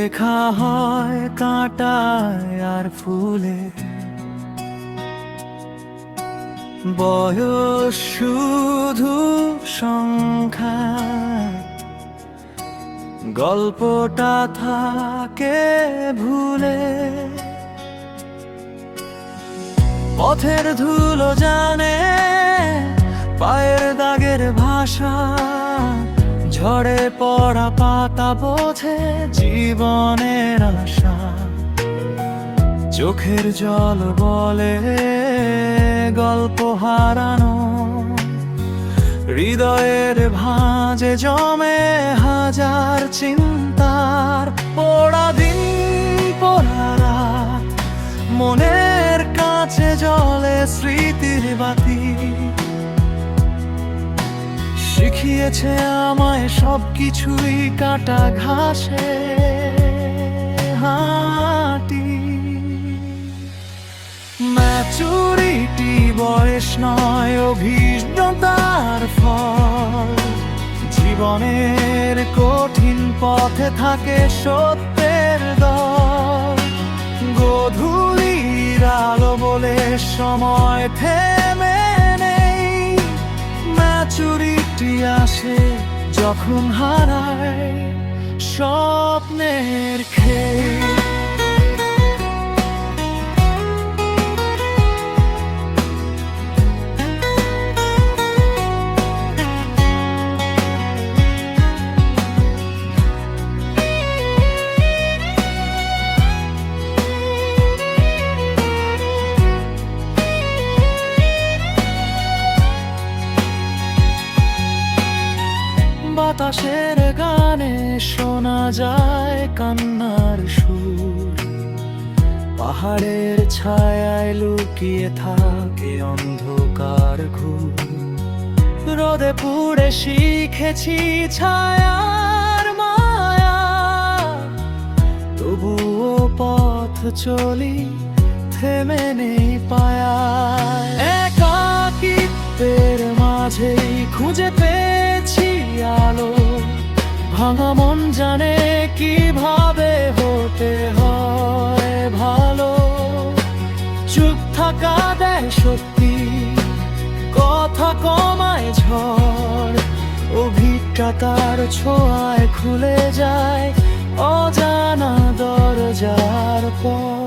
লেখা হয় কাঁটায় আর ফুলে, বয়স শুধু সংখ্যা, গল্পটা থাকে ভুলে। পথের ধুলো জানে পায়ের দাগের ভাষা, ঝড়ে পড়া পাতা বোঝে জীবনের আশা। চোখের জল বলে গল্প হারানো, হৃদয়ের ভাঁজে জমে হাজার চিন্তার পোড়া দিন পোড়া রাত, মনের কাছে জ্বলে স্মৃতির বাতি। শিখিয়েছে আমায় সবকিছুই কাটা ঘাসে হাঁটি। ম্যাচুরিটি বয়স নয়, অভিজ্ঞতার ফল। জীবনের কঠিন পথে থাকে সত্যের দল। গধূলির আলো বলে সময় থেমে নেই, ম্যাচুরিটি আসে যখন হারায় স্বপ্নের খেল। বাতাসের গানে শোনা যায় কান্নার সুর, পাহাড়ের ছায়ায় লুকিয়ে থাকে অন্ধকার ঘুম। রোদে পুড়ে শিখেছি ছায়ার মায়া, তবুও পথ চলি থেমে নেই পায়া। একাকিত্বের মাঝেই খুঁজে পেয়েছি আলো, ভাঙা মন জানে কিভাবে হতে হয় ভালো। চুপ থাকা দেয় সত্যি, কথা কমায় ঝড়, অভিজ্ঞতার ছোঁয়ায় খুলে যায় অজানা দরজার পথ।